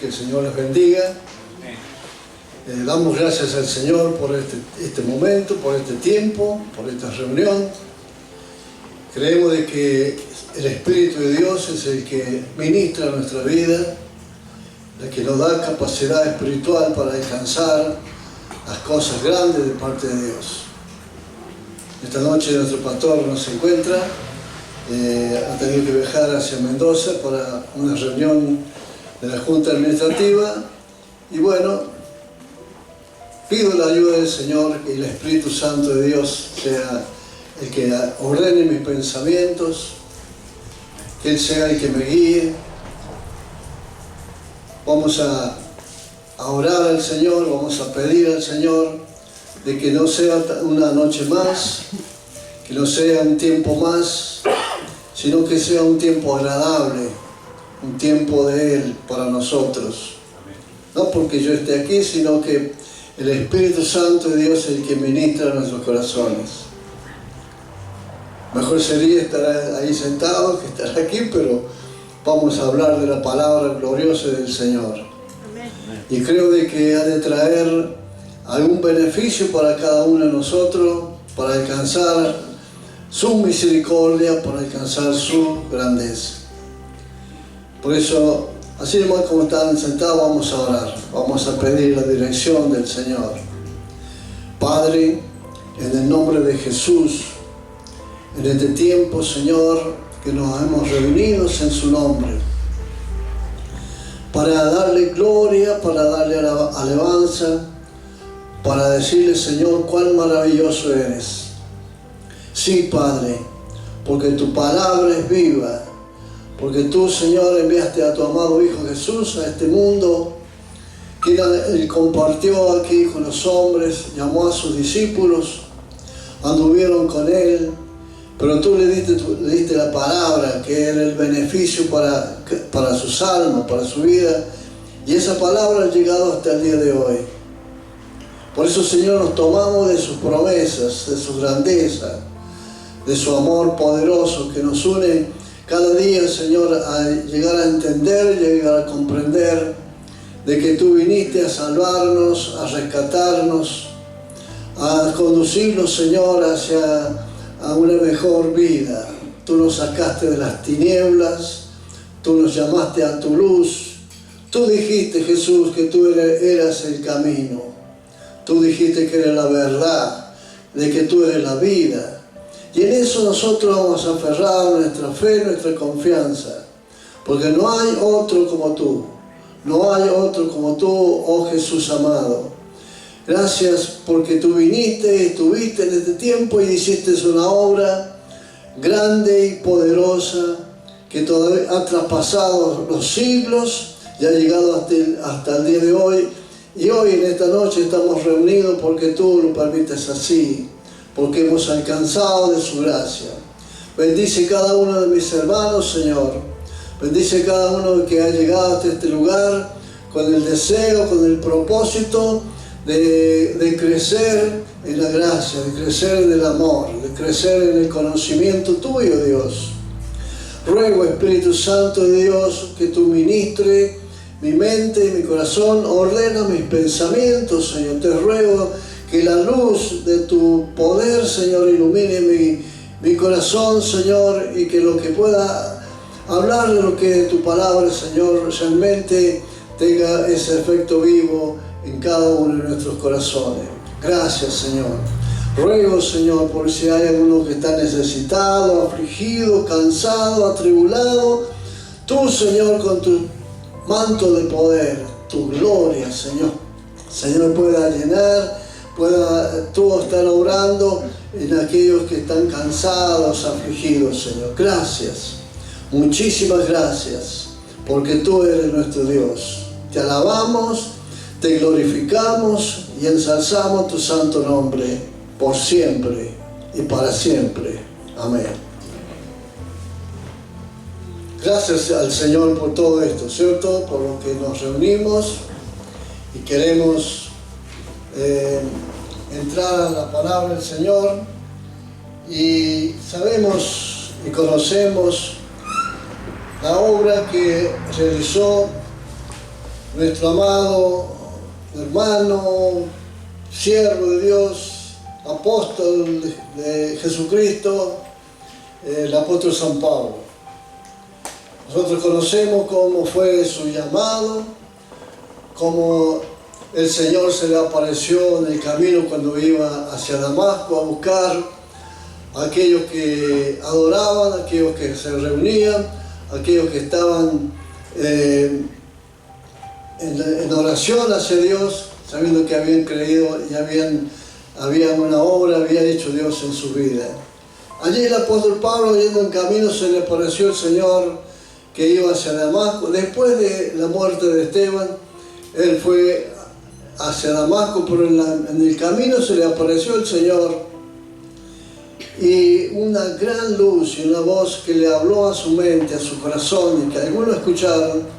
que el Señor les bendiga. Damos gracias al Señor por este momento, por este tiempo, por esta reunión. Creemos de que el Espíritu de Dios es el que ministra nuestra vida, el que nos da capacidad espiritual para alcanzar las cosas grandes de parte de Dios. Esta noche nuestro pastor no se encuentra, ha tenido que viajar hacia Mendoza para una reunión de la Junta Administrativa y bueno, pido la ayuda del Señor, que el Espíritu Santo de Dios sea el que ordene mis pensamientos, que Él sea el que me guíe. Vamos a orar al Señor, vamos a pedir al Señor de que no sea una noche más, que no sea un tiempo más, sino que sea un tiempo agradable, un tiempo de Él para nosotros. No porque yo esté aquí, sino que el Espíritu Santo de Dios es el que ministra nuestros corazones. Mejor sería estar ahí sentado que estar aquí, pero vamos a hablar de la palabra gloriosa del Señor. Y creo de que ha de traer algún beneficio para cada uno de nosotros, para alcanzar su misericordia, para alcanzar su grandeza. Por eso, así nomás como están sentados, vamos a orar, vamos a pedir la dirección del Señor. Padre, en el nombre de Jesús, en este tiempo, Señor, que nos hemos reunido en su nombre, para darle gloria, para darle alabanza, para decirle, Señor, cuán maravilloso eres. Sí, Padre, porque tu palabra es viva, porque tú, Señor, enviaste a tu amado Hijo Jesús a este mundo, que Él compartió aquí con los hombres, llamó a sus discípulos, anduvieron con Él, pero tú le diste la palabra, que era el beneficio para sus almas, para su vida, y esa palabra ha llegado hasta el día de hoy. Por eso, Señor, nos tomamos de sus promesas, de su grandeza, de su amor poderoso que nos une cada día, Señor, a llegar a entender, llegar a comprender de que tú viniste a salvarnos, a rescatarnos, a conducirnos, Señor, hacia una mejor vida. Tú nos sacaste de las tinieblas, tú nos llamaste a tu luz. Tú dijiste, Jesús, que tú eras el camino. Tú dijiste que eres la verdad, de que tú eres la vida. Y en eso nosotros vamos a aferrar nuestra fe, nuestra confianza. Porque no hay otro como tú. No hay otro como tú, oh Jesús amado. Gracias porque tú viniste, estuviste en este tiempo y hiciste una obra grande y poderosa que todavía ha traspasado los siglos y ha llegado hasta el día de hoy. Y hoy en esta noche estamos reunidos porque tú lo permites así, porque hemos alcanzado de su gracia. Bendice cada uno de mis hermanos, Señor. Bendice cada uno que ha llegado hasta este lugar con el deseo, con el propósito de crecer en la gracia, de crecer en el amor, de crecer en el conocimiento tuyo, Dios. Ruego, Espíritu Santo de Dios, que tú ministres mi mente y mi corazón, ordena mis pensamientos, Señor. Te ruego que la luz de tu poder, Señor, ilumine mi corazón, Señor, y que lo que pueda hablar de lo que tu palabra, Señor, realmente tenga ese efecto vivo en cada uno de nuestros corazones. Gracias, Señor. Ruego, Señor, por si hay alguno que está necesitado, afligido, cansado, atribulado, tú, Señor, con tu manto de poder, tu gloria, Señor, pueda llenar, pueda tú estar obrando en aquellos que están cansados, afligidos, Señor. Gracias, muchísimas gracias, porque tú eres nuestro Dios. Te alabamos, te glorificamos y ensalzamos tu santo nombre por siempre y para siempre. Amén. Gracias al Señor por todo esto, ¿cierto? Por lo que nos reunimos y queremos entrar a la palabra del Señor, y sabemos y conocemos la obra que realizó nuestro amado hermano, siervo de Dios, apóstol de Jesucristo, el apóstol San Pablo. Nosotros conocemos cómo fue su llamado, cómo el Señor se le apareció en el camino cuando iba hacia Damasco a buscar a aquellos que adoraban, a aquellos que se reunían, a aquellos que estaban en oración hacia Dios, sabiendo que habían creído y habían una obra, había hecho Dios en su vida. Allí el apóstol Pablo, yendo en camino, se le apareció el Señor que iba hacia Damasco. Después de la muerte de Esteban, él fue hacia Damasco, pero en el camino se le apareció el Señor y una gran luz y una voz que le habló a su mente, a su corazón, y que algunos escucharon.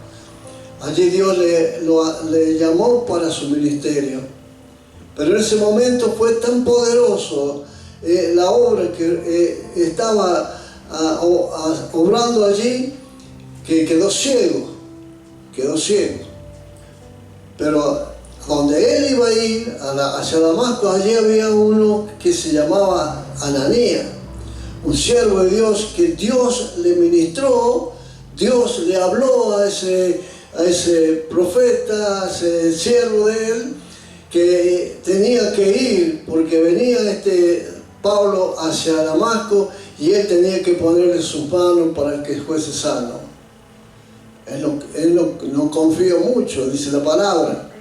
Allí Dios le llamó para su ministerio. Pero en ese momento fue tan poderoso la obra que estaba obrando allí, que quedó ciego. Pero donde él iba a ir, hacia Damasco, allí había uno que se llamaba Ananías, un siervo de Dios que Dios le ministró, Dios le habló a ese profeta, a ese siervo de él, que tenía que ir porque venía Pablo hacia Damasco y él tenía que ponerle sus manos para que fuese sano. Él no confió mucho, dice la palabra.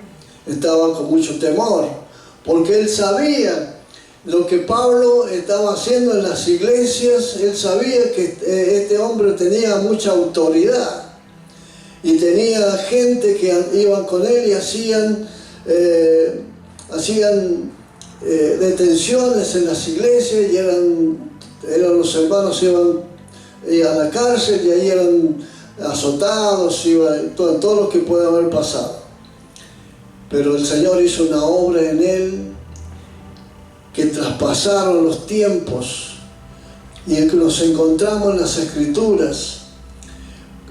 Estaba con mucho temor, porque él sabía lo que Pablo estaba haciendo en las iglesias. Él sabía que este hombre tenía mucha autoridad y tenía gente que iban con él y hacían detenciones en las iglesias, y eran los hermanos iban a la cárcel y ahí eran azotados, todo lo que puede haber pasado. Pero el Señor hizo una obra en él que traspasaron los tiempos, y en que nos encontramos en las Escrituras,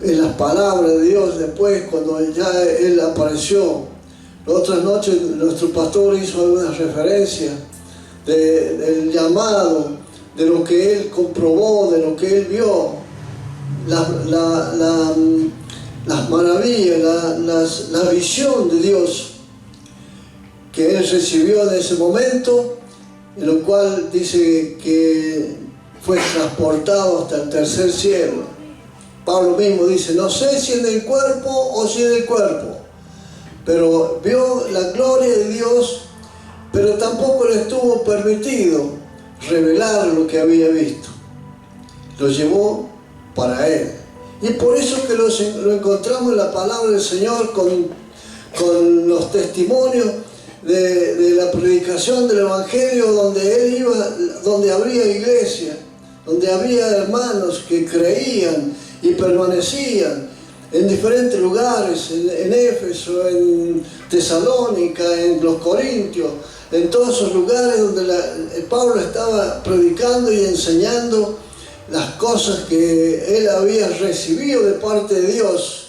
en las palabras de Dios. Después, cuando ya él apareció, las otras noches nuestro pastor hizo algunas referencias del llamado, de lo que él comprobó, de lo que él vio, las maravillas, la visión de Dios que él recibió en ese momento, en lo cual dice que fue transportado hasta el tercer cielo. Pablo mismo dice, no sé si en el cuerpo o sin el cuerpo, pero vio la gloria de Dios, pero tampoco le estuvo permitido revelar lo que había visto. Lo llevó para él. Y por eso que lo encontramos en la palabra del Señor, con los testimonios de la predicación del Evangelio, donde él iba, donde había iglesia, donde había hermanos que creían y permanecían en diferentes lugares, en Éfeso, en Tesalónica, en los Corintios, en todos esos lugares donde Pablo estaba predicando y enseñando las cosas que él había recibido de parte de Dios,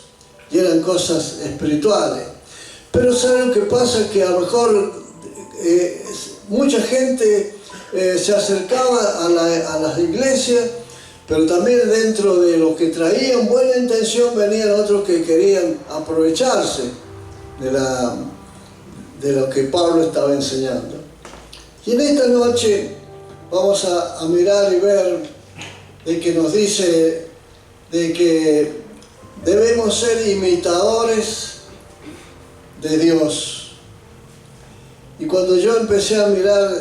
y eran cosas espirituales. Pero ¿saben lo que pasa? Que a lo mejor mucha gente se acercaba a las iglesias, pero también dentro de los que traían buena intención venían otros que querían aprovecharse de lo que Pablo estaba enseñando. Y en esta noche vamos a mirar y ver de que nos dice de que debemos ser imitadores de Dios. Y cuando yo empecé a mirar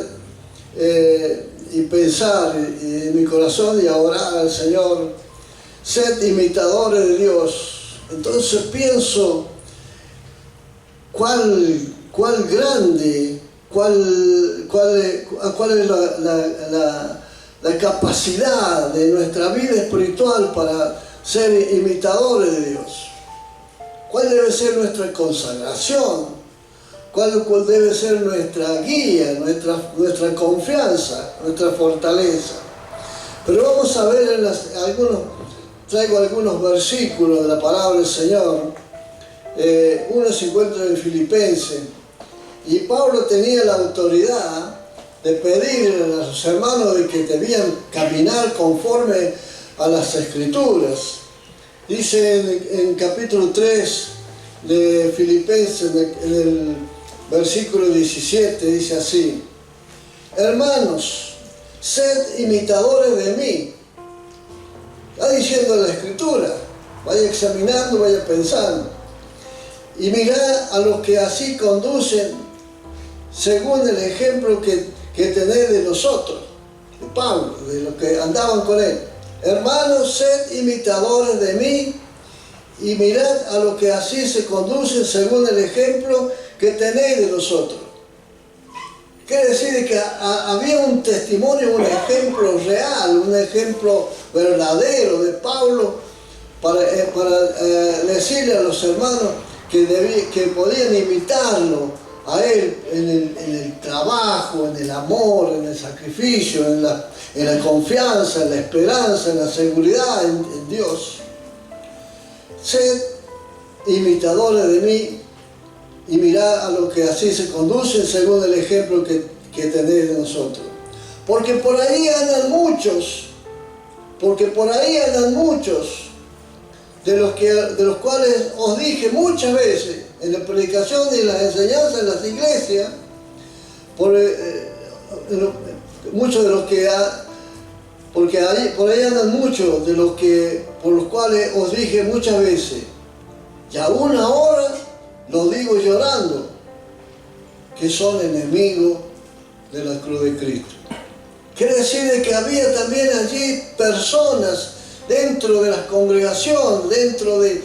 y pensar en mi corazón y a orar al Señor, sed imitadores de Dios, entonces pienso cuál grande, cuál es la capacidad de nuestra vida espiritual para ser imitadores de Dios. ¿Cuál debe ser nuestra consagración? ¿Cuál debe ser nuestra guía, nuestra confianza, nuestra fortaleza? Pero vamos a ver traigo algunos versículos de la palabra del Señor uno se encuentra en Filipenses, y Pablo tenía la autoridad de pedir a sus hermanos de que debían caminar conforme a las Escrituras. Dice en capítulo 3 de Filipenses, en el versículo 17, dice así: hermanos, sed imitadores de mí. Está diciendo la Escritura, vaya examinando, vaya pensando. Y mirad a los que así conducen según el ejemplo que tenéis de nosotros, de Pablo, de los que andaban con él. Hermanos, sed imitadores de mí y mirad a los que así se conducen según el ejemplo que tenéis de nosotros. Quiere decir que había un testimonio, un ejemplo real, un ejemplo verdadero de Pablo para decirle a los hermanos que podían imitarlo a él en el trabajo, en el amor, en el sacrificio, en la confianza, en la esperanza, en la seguridad en Dios. Sed imitadores de mí y mirad a los que así se conducen según el ejemplo que tenéis de nosotros. Porque por ahí andan muchos, de los cuales os dije muchas veces en la predicación y en las enseñanzas en las iglesias, muchos de los que porque por ahí andan muchos por los cuales os dije muchas veces, y aún ahora lo digo llorando, que son enemigos de la cruz de Cristo. Quiere decir que había también allí personas dentro de la congregación, dentro de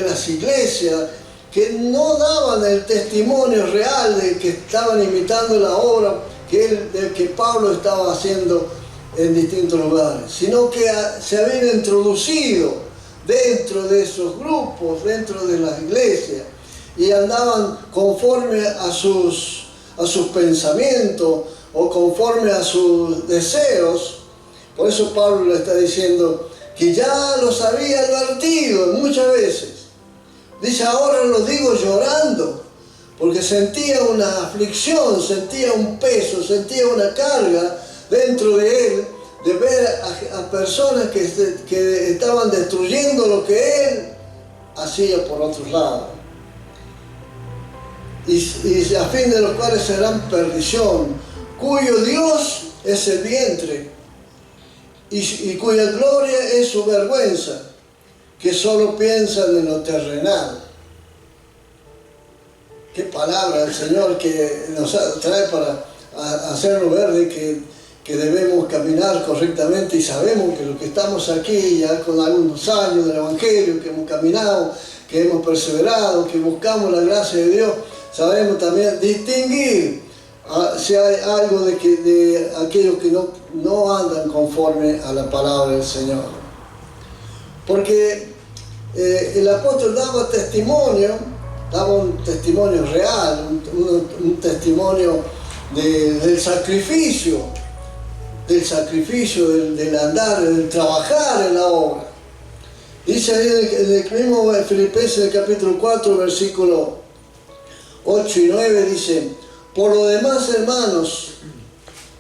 las iglesias, que no daban el testimonio real de que estaban imitando la obra que Pablo estaba haciendo en distintos lugares, sino que se habían introducido dentro de esos grupos, dentro de las iglesias, y andaban conforme a sus pensamientos o conforme a sus deseos. Por eso Pablo le está diciendo que ya los había advertido muchas veces. Dice, ahora lo digo llorando, porque sentía una aflicción, sentía un peso, sentía una carga dentro de él, de ver a personas que estaban destruyendo lo que él hacía por otros lados. Y a fin de los cuales serán perdición, cuyo Dios es el vientre, y cuya gloria es su vergüenza, que solo piensan en lo terrenal. Qué palabra el Señor que nos trae para hacernos ver de que debemos caminar correctamente, y sabemos que los que estamos aquí ya con algunos años del Evangelio, que hemos caminado, que hemos perseverado, que buscamos la gracia de Dios, sabemos también distinguir si hay algo de aquellos que no andan conforme a la palabra del Señor. Porque el apóstol daba un testimonio real, un testimonio del sacrificio, del andar, del trabajar en la obra. Dice ahí en el mismo Filipenses, en el capítulo 4, versículo 8 y 9, dice: por lo demás, hermanos,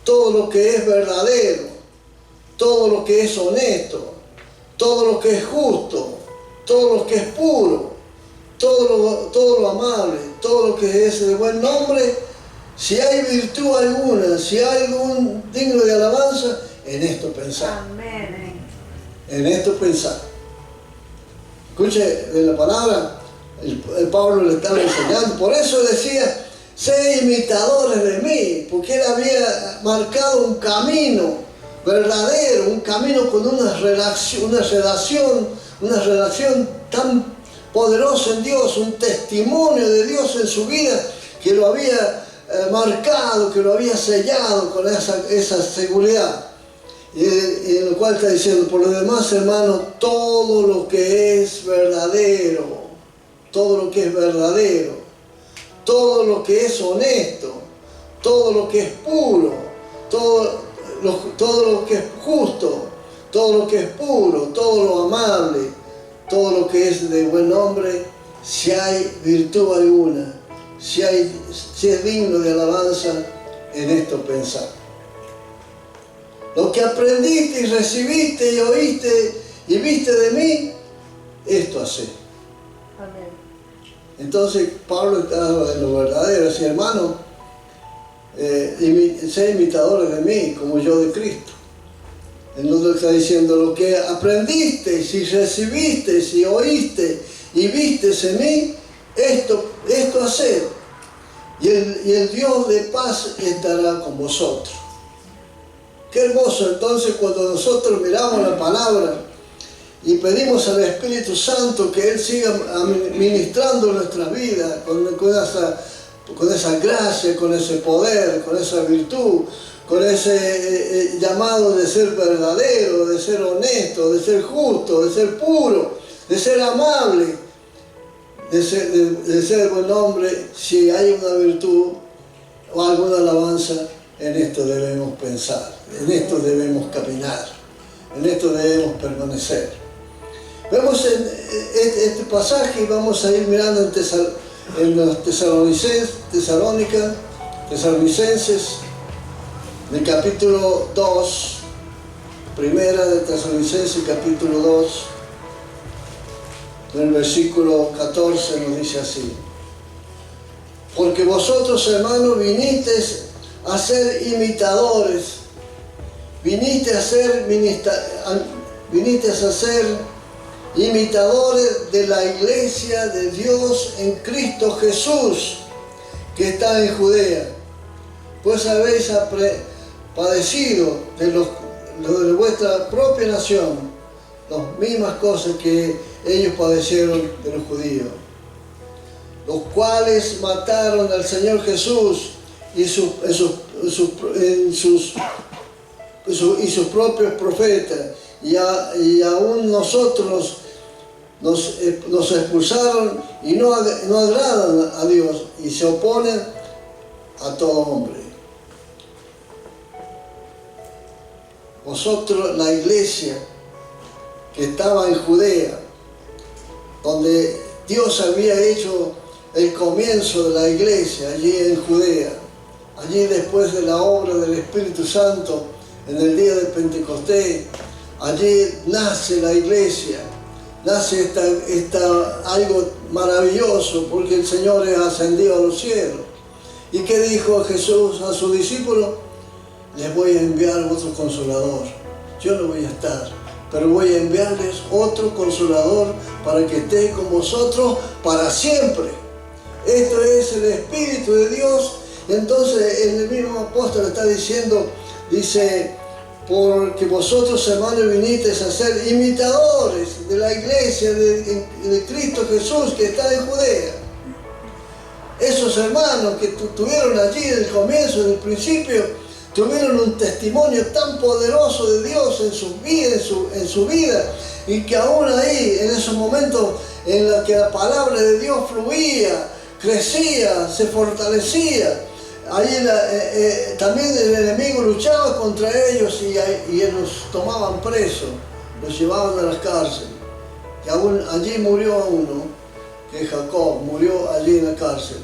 todo lo que es verdadero, todo lo que es honesto, todo lo que es justo, todo lo que es puro, todo lo amable, todo lo que es de buen nombre, si hay virtud alguna, si hay algún digno de alabanza, en esto pensar. Amén. En esto pensar. Escuche de la palabra, el Pablo le estaba enseñando. Por eso decía, sé imitadores de mí, porque él había marcado un camino verdadero, un camino con una relación tan poderosa en Dios, un testimonio de Dios en su vida que lo había marcado, que lo había sellado con esa seguridad. Y en lo cual está diciendo, por lo demás, hermanos, todo lo que es verdadero, todo lo que es verdadero, todo lo que es honesto, todo lo que es puro, todo lo que es justo, todo lo que es puro, todo lo amable, todo lo que es de buen nombre, si hay virtud alguna, si es digno de alabanza, en esto pensar. Lo que aprendiste y recibiste y oíste y viste de mí, esto hacé. Amén. Entonces Pablo está en lo verdadero, así, hermano, sé imitadores de mí, como yo de Cristo. Entonces está diciendo, lo que aprendiste, si recibiste, si oíste y viste en mí, esto haced. Y el Dios de paz estará con vosotros. Qué hermoso entonces cuando nosotros miramos la palabra y pedimos al Espíritu Santo que Él siga ministrando nuestras vidas con esa gracia, con ese poder, con esa virtud, con ese llamado de ser verdadero, de ser honesto, de ser justo, de ser puro, de ser amable, de ser buen hombre. Si hay una virtud o alguna alabanza, en esto debemos pensar, en esto debemos caminar, en esto debemos permanecer. Vemos en este pasaje y vamos a ir mirando en los Tesalonicenses, en el capítulo 2, primera de Tesalonicenses, capítulo 2, en el versículo 14 nos dice así: porque vosotros, hermanos, vinisteis a ser imitadores, vinisteis a ser imitadores de la iglesia de Dios en Cristo Jesús, que está en Judea, pues habéis padecido de vuestra propia nación las mismas cosas que ellos padecieron de los judíos, los cuales mataron al Señor Jesús y sus propios profetas, y aún nosotros nos expulsaron y no agradan a Dios y se oponen a todo hombre. Vosotros, la iglesia que estaba en Judea, donde Dios había hecho el comienzo de la iglesia allí en Judea, allí después de la obra del Espíritu Santo en el día de Pentecostés, allí nace la iglesia, nace algo maravilloso, porque el Señor es ascendido a los cielos. ¿Y qué dijo Jesús a sus discípulos? Les voy a enviar otro consolador. Yo no voy a estar, pero voy a enviarles otro consolador para que esté con vosotros para siempre. Esto es el Espíritu de Dios. Entonces el mismo apóstol está diciendo, dice, porque vosotros, hermanos, vinisteis a ser imitadores de la iglesia de Cristo Jesús que está en Judea. Esos hermanos que tuvieron allí en el comienzo, en el principio, tuvieron un testimonio tan poderoso de Dios en su vida, y que aún ahí, en esos momentos en los que la palabra de Dios fluía, crecía, se fortalecía, ahí también el enemigo luchaba contra ellos y los tomaban presos, los llevaban a las cárceles. Y aún allí murió uno, que Jacob murió allí en la cárcel.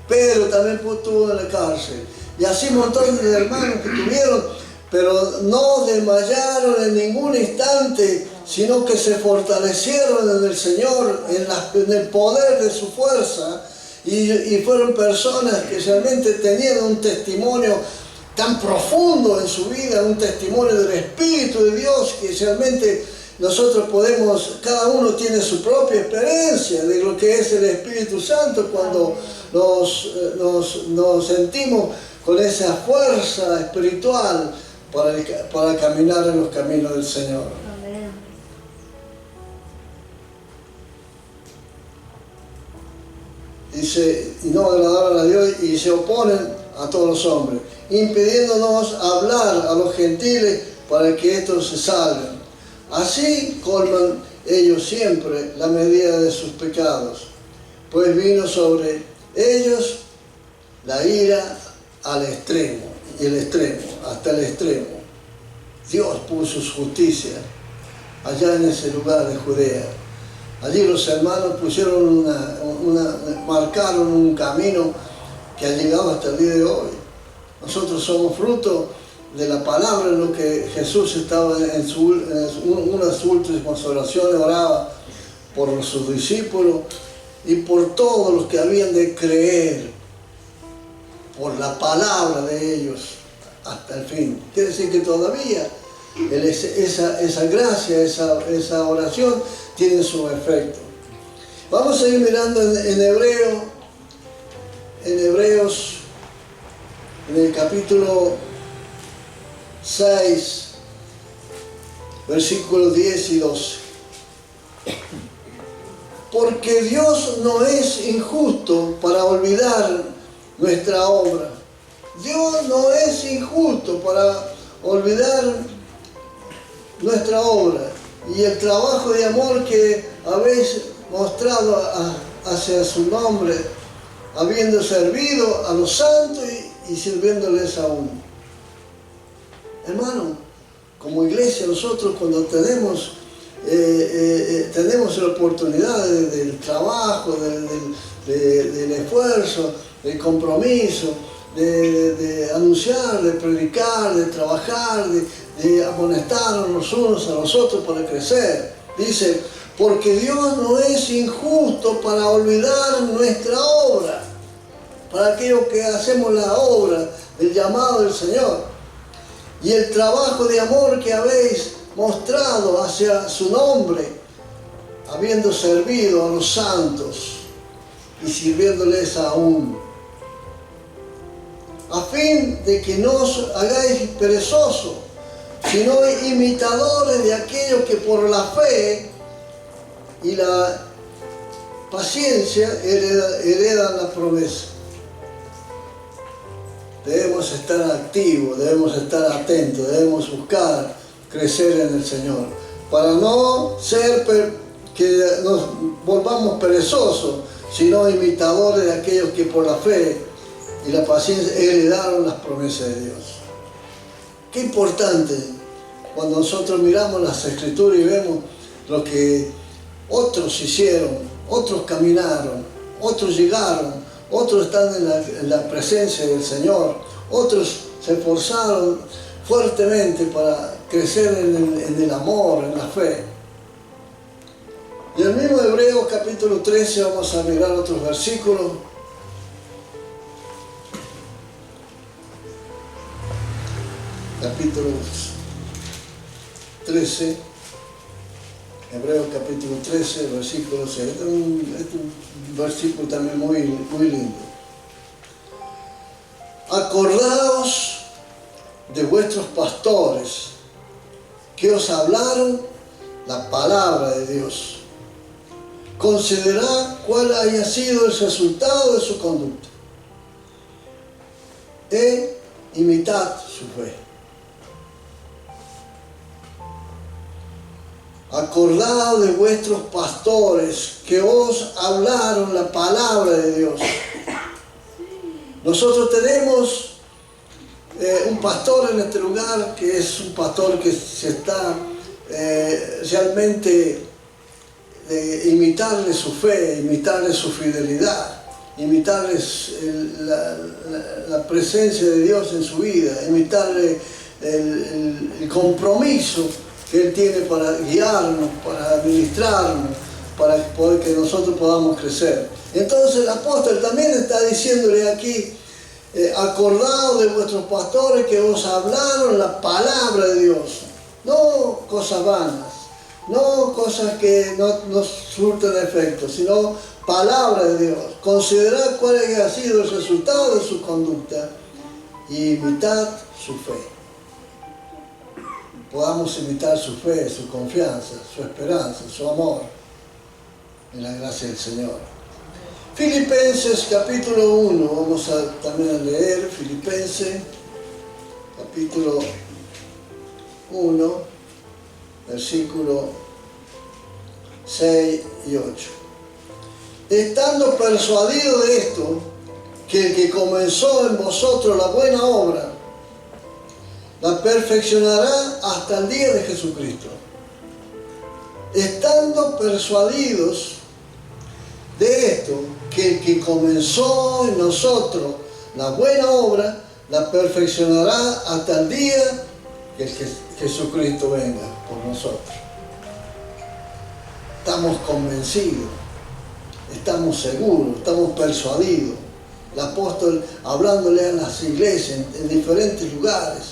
Pedro también estuvo en la cárcel. Y así montones de hermanos que tuvieron, pero no desmayaron en ningún instante, sino que se fortalecieron en el Señor, en el poder de su fuerza. Y fueron personas que realmente tenían un testimonio tan profundo en su vida, un testimonio del Espíritu de Dios, que realmente nosotros podemos, cada uno tiene su propia experiencia de lo que es el Espíritu Santo cuando nos sentimos con esa fuerza espiritual para caminar en los caminos del Señor. Amén. Dice, y no agradaron a Dios y se oponen a todos los hombres, impidiéndonos hablar a los gentiles para que estos se salven. Así colman ellos siempre la medida de sus pecados, pues vino sobre ellos la ira al extremo, y el extremo, hasta el extremo. Dios puso su justicia allá en ese lugar de Judea, Allí los hermanos pusieron marcaron un camino que ha llegado hasta el día de hoy. Nosotros somos fruto de la palabra, en lo que Jesús estaba en una de sus últimas oraciones, oraba por sus discípulos y por todos los que habían de creer por la palabra de ellos hasta el fin. Quiere decir que todavía esa gracia, esa oración tiene su efecto. Vamos a ir mirando en Hebreos, en el capítulo 6, versículos 10 y 12. Porque Dios no es injusto para olvidar nuestra obra. Dios no es injusto para olvidar nuestra obra y el trabajo de amor que habéis mostrado hacia su nombre, habiendo servido a los santos y sirviéndoles aún. Hermano, como iglesia nosotros cuando tenemos la oportunidad del trabajo, del esfuerzo, del compromiso, de anunciar, de predicar, de trabajar, de amonestarnos los unos a los otros para crecer. Dice, porque Dios no es injusto para olvidar nuestra obra, para aquellos que hacemos la obra del llamado del Señor, y el trabajo de amor que habéis mostrado hacia su nombre, habiendo servido a los santos y sirviéndoles aún, a fin de que no os hagáis perezosos, sino imitadores de aquellos que por la fe y la paciencia heredan la promesa. Debemos estar activos, debemos estar atentos, debemos buscar crecer en el Señor, para no ser que nos volvamos perezosos, sino imitadores de aquellos que por la fe y la paciencia heredaron las promesas de Dios. Qué importante cuando nosotros miramos las Escrituras y vemos lo que otros hicieron, otros caminaron, otros llegaron, otros están en la presencia del Señor, otros se esforzaron fuertemente para crecer en el amor, en la fe. Y el mismo Hebreos capítulo 13, vamos a mirar otros versículos. Capítulo 13, Hebreos capítulo 13, versículo 6. Este es un versículo también muy lindo. Acordaos de vuestros pastores que os hablaron la palabra de Dios. Considerad cuál haya sido el resultado de su conducta e imitad su fe. Acordaos de vuestros pastores que os hablaron la palabra de Dios. Nosotros tenemos un pastor en este lugar que es un pastor que se está realmente imitarle su fe, imitarle su fidelidad, imitarle la presencia de Dios en su vida, imitarle el compromiso que Él tiene para guiarnos, para administrarnos, para poder que nosotros podamos crecer. Entonces el apóstol también está diciéndole aquí, acordaos de vuestros pastores que os hablaron la palabra de Dios, no cosas vanas, no cosas que no surten efecto, sino palabra de Dios. Considerad cuál ha sido el resultado de su conducta y imitad su fe. Podamos imitar su fe, su confianza, su esperanza, su amor en la gracia del Señor. Filipenses capítulo 1, vamos también a leer Filipenses capítulo 1, versículo 6 y 8. Estando persuadido de esto, que el que comenzó en vosotros la buena obra, la perfeccionará hasta el día de Jesucristo. estando persuadidos de esto, que el que comenzó en nosotros la buena obra, la perfeccionará hasta el día que Jesucristo venga por nosotros. Estamos convencidos, estamos seguros, estamos persuadidos. El apóstol hablándole a las iglesias en diferentes lugares,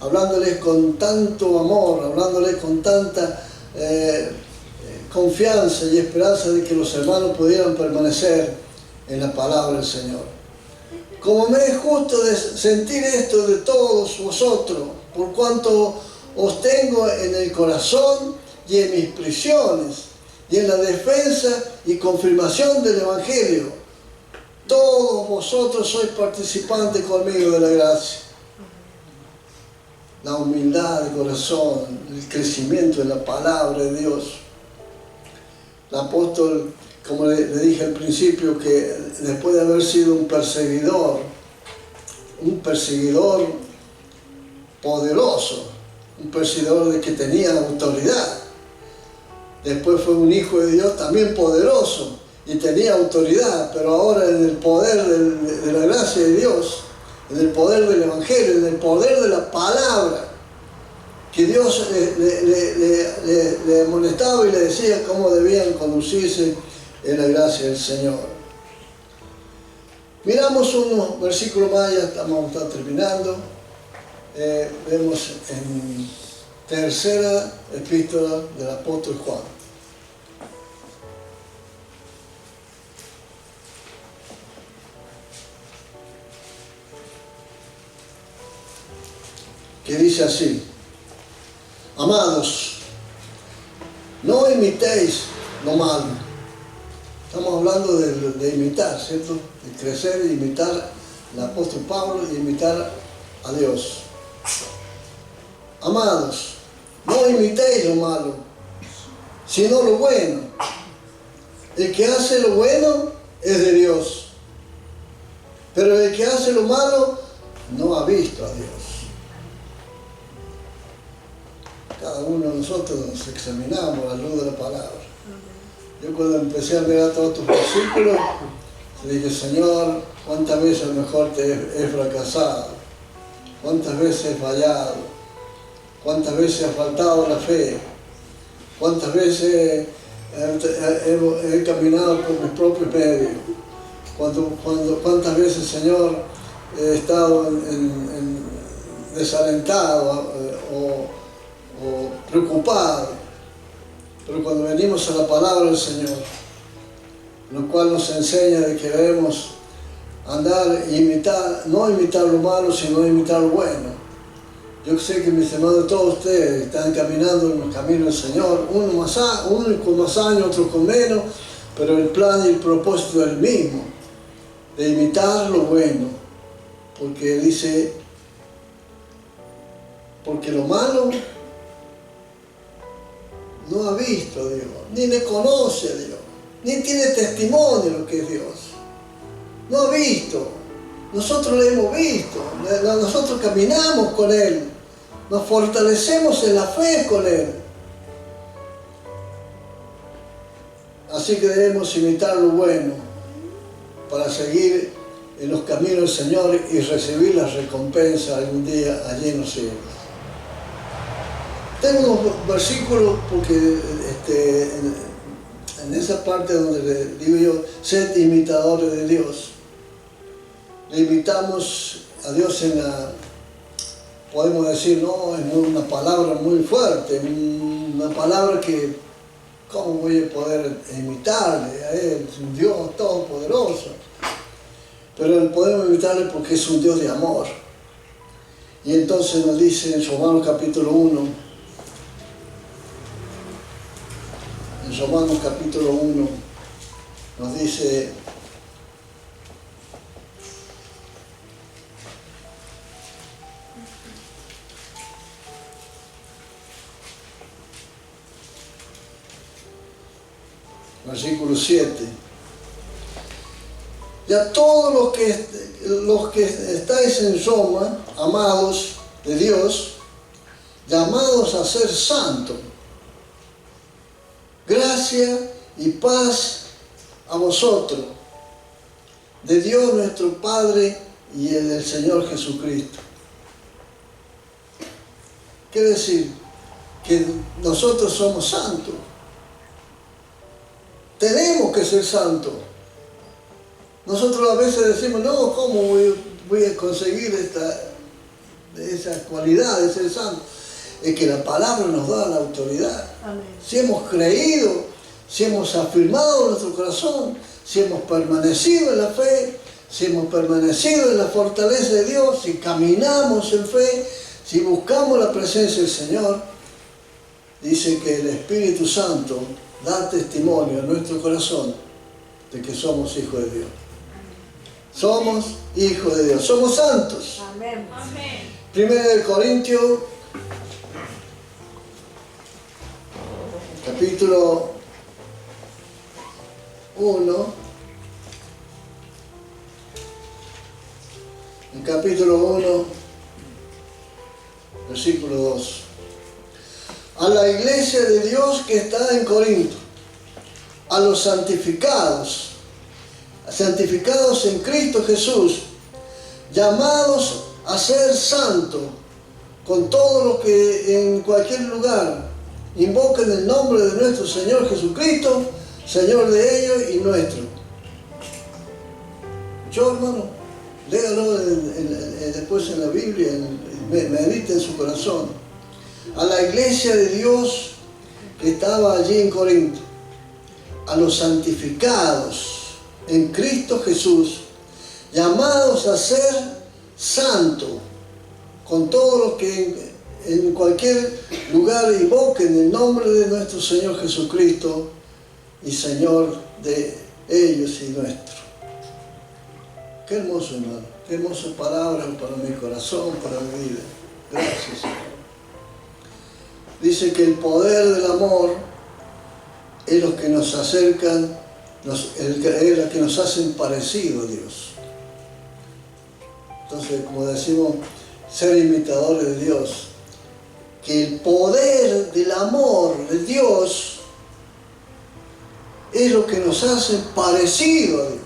hablándoles con tanto amor, hablándoles con tanta confianza y esperanza de que los hermanos pudieran permanecer en la palabra del Señor. Como me es justo de sentir esto de todos vosotros, por cuanto os tengo en el corazón y en mis prisiones, y en la defensa y confirmación del Evangelio. Todos vosotros sois participantes conmigo de la gracia. La humildad de corazón, el crecimiento en la palabra de Dios. El apóstol, como le dije al principio, que después de haber sido un perseguidor poderoso, un perseguidor de que tenía autoridad, después fue un hijo de Dios también poderoso y tenía autoridad, pero ahora en el poder de la gracia de Dios, en el poder del Evangelio, en el poder de la palabra, que Dios le amonestaba y le decía cómo debían conducirse en la gracia del Señor. Miramos unos versículos más, ya estamos terminando. Vemos en tercera epístola del apóstol Juan. Que dice así: amados, no imitéis lo malo. Estamos hablando de imitar, ¿cierto? De crecer y imitar al apóstol Pablo y imitar a Dios. Amados, no imitéis lo malo, sino lo bueno. El que hace lo bueno es de Dios, pero el que hace lo malo no ha visto a Dios. Cada uno de nosotros nos examinamos a la luz de la palabra. Yo cuando empecé a mirar todos tus versículos, dije: Señor, ¿cuántas veces a lo mejor te he fracasado? ¿Cuántas veces he fallado? ¿Cuántas veces he faltado la fe? ¿Cuántas veces he caminado por mis propios medios? ¿Cuántas veces, Señor, he estado desalentado o preocupado? Pero cuando venimos a la palabra del Señor, lo cual nos enseña de que debemos andar e imitar, no imitar lo malo, sino imitar lo bueno. Yo sé que mis hermanos, todos ustedes están caminando en los caminos del Señor, unos con más años, otros con menos, pero el plan y el propósito es el mismo, de imitar lo bueno, porque dice, porque lo malo no ha visto a Dios, ni le conoce a Dios, ni tiene testimonio de lo que es Dios. No ha visto. Nosotros le hemos visto, nosotros caminamos con Él, nos fortalecemos en la fe con Él. Así que debemos imitar lo bueno para seguir en los caminos del Señor y recibir la recompensa algún día allí en los cielos. Tengo unos versículos porque en esa parte donde le digo yo, sed imitadores de Dios. Le imitamos a Dios podemos decir, no, es una palabra muy fuerte, una palabra que, ¿cómo voy a poder imitarle a Él? Es un Dios todopoderoso. Pero podemos imitarle porque es un Dios de amor. Y entonces nos dice en Romanos capítulo 1, en Romanos capítulo 1 nos dice: versículo 7, y a todos los que estáis en Roma, amados de Dios, llamados a ser santos, Gracia y paz a vosotros, de Dios nuestro Padre y el del Señor Jesucristo. Quiere decir que nosotros somos santos. Tenemos que ser santos. Nosotros a veces decimos, no, ¿cómo voy a conseguir esa cualidad de ser santo? Es que la palabra nos da la autoridad. Amén. Si hemos creído, si hemos afirmado en nuestro corazón, si hemos permanecido en la fe, si hemos permanecido en la fortaleza de Dios, si caminamos en fe, si buscamos la presencia del Señor, dice que el Espíritu Santo da testimonio en nuestro corazón de que somos hijos de Dios. Somos hijos de Dios, somos santos. Amén. Amén. 1 Corintios, capítulo 1, en capítulo 1, versículo 2. A la iglesia de Dios que está en Corinto, a los santificados en Cristo Jesús, llamados a ser santos, con todo lo que en cualquier lugar invoquen el nombre de nuestro Señor Jesucristo, Señor de ellos y nuestro. Yo, hermano, léalo después en la Biblia, medite en su corazón. A la iglesia de Dios que estaba allí en Corinto, a los santificados en Cristo Jesús, llamados a ser santos, con todo lo que en cualquier lugar invoquen el nombre de nuestro Señor Jesucristo y Señor de ellos y nuestro. Qué hermoso, hermano, qué hermosa palabra para mi corazón, para mi vida. Gracias, Señor. Dice que el poder del amor es lo que nos acercan, es lo que nos hacen parecido a Dios. Entonces, como decimos, ser imitadores de Dios, que el poder del amor de Dios es lo que nos hace parecido a Dios.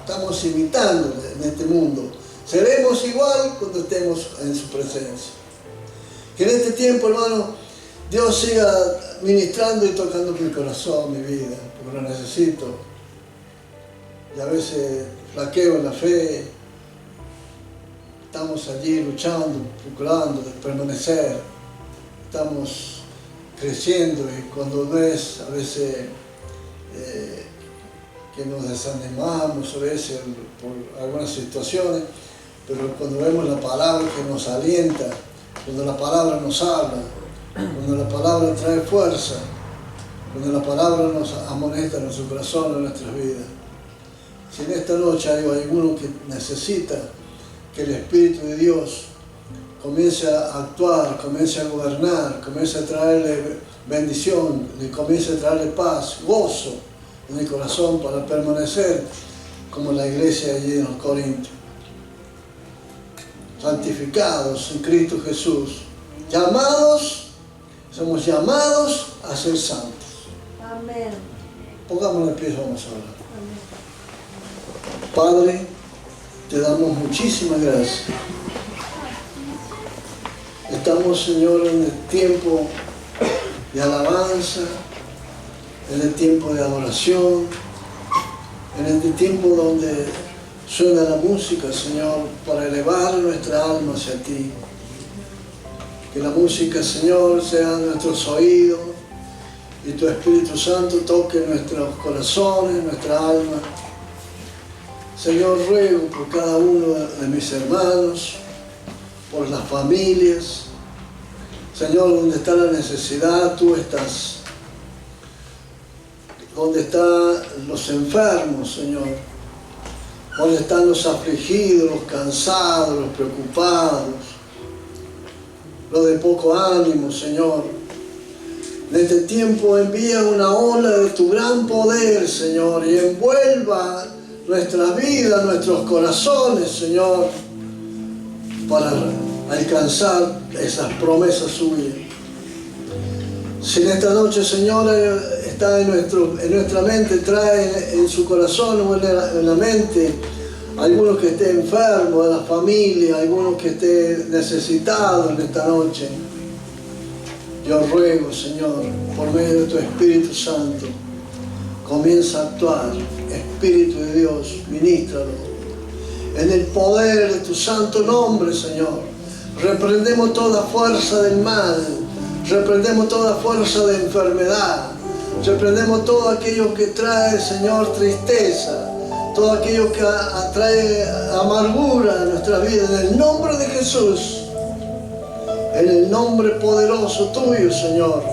Estamos imitando en este mundo. Seremos igual cuando estemos en su presencia. Que en este tiempo, hermano, Dios siga ministrando y tocando mi corazón, mi vida, porque lo necesito. Y a veces flaqueo en la fe. Estamos allí luchando, procurando permanecer. Estamos creciendo y cuando ves a veces que nos desanimamos, a veces por algunas situaciones, pero cuando vemos la palabra que nos alienta, cuando la palabra nos habla, cuando la palabra trae fuerza, cuando la palabra nos amonesta en nuestro corazón, en nuestras vidas. Si en esta noche hay alguno que necesita que el Espíritu de Dios comience a actuar, comience a gobernar, comience a traerle bendición, comience a traerle paz, gozo en el corazón para permanecer como la iglesia allí en los Corintios. Santificados en Cristo Jesús, somos llamados a ser santos. Amén. Pongámonos de pie, vamos a orar. Amén. Padre, te damos muchísimas gracias. Estamos, Señor, en el tiempo de alabanza, en el tiempo de adoración, en este tiempo donde suena la música, Señor, para elevar nuestra alma hacia ti. Que la música, Señor, sea nuestros oídos y tu Espíritu Santo toque nuestros corazones, nuestra alma. Señor, ruego por cada uno de mis hermanos, por las familias. Señor, donde está la necesidad, tú estás. Donde están los enfermos, Señor. Donde están los afligidos, los cansados, los preocupados, los de poco ánimo, Señor. En este tiempo envía una ola de tu gran poder, Señor, y envuelva nuestra vida, nuestros corazones, Señor, para alcanzar esas promesas suyas. Si en esta noche, Señor, está en nuestra mente, trae en su corazón o en la mente algunos que esté enfermo de la familia, algunos que esté necesitado en esta noche, yo ruego, Señor, por medio de tu Espíritu Santo, comienza a actuar. Espíritu de Dios, ministralo. En el poder de tu santo nombre, Señor, reprendemos toda fuerza del mal, reprendemos toda fuerza de enfermedad, reprendemos todo aquello que trae, Señor, tristeza, todo aquello que atrae amargura a nuestra vida. En el nombre de Jesús, en el nombre poderoso tuyo, Señor,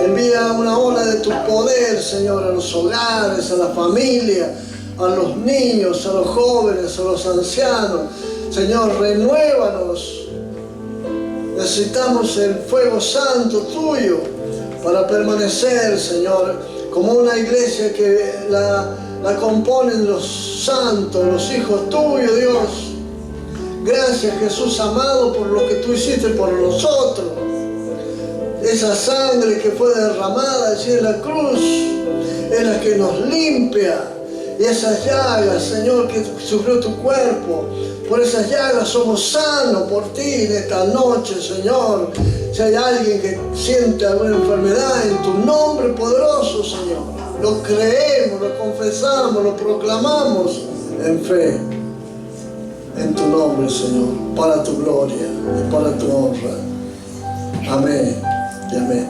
envía una ola de tu poder, Señor, a los hogares, a la familia, a los niños, a los jóvenes, a los ancianos. Señor, renuévanos. Necesitamos el fuego santo tuyo para permanecer, Señor, como una iglesia que la componen los santos, los hijos tuyos, Dios. Gracias, Jesús amado, por lo que tú hiciste por nosotros. Esa sangre que fue derramada allí en la cruz es la que nos limpia. Y esas llagas, Señor, que sufrió tu cuerpo, por esas llagas somos sanos por ti en esta noche, Señor. Si hay alguien que siente alguna enfermedad, en tu nombre poderoso, Señor, lo creemos, lo confesamos, lo proclamamos en fe. En tu nombre, Señor, para tu gloria y para tu honra. Amén y amén.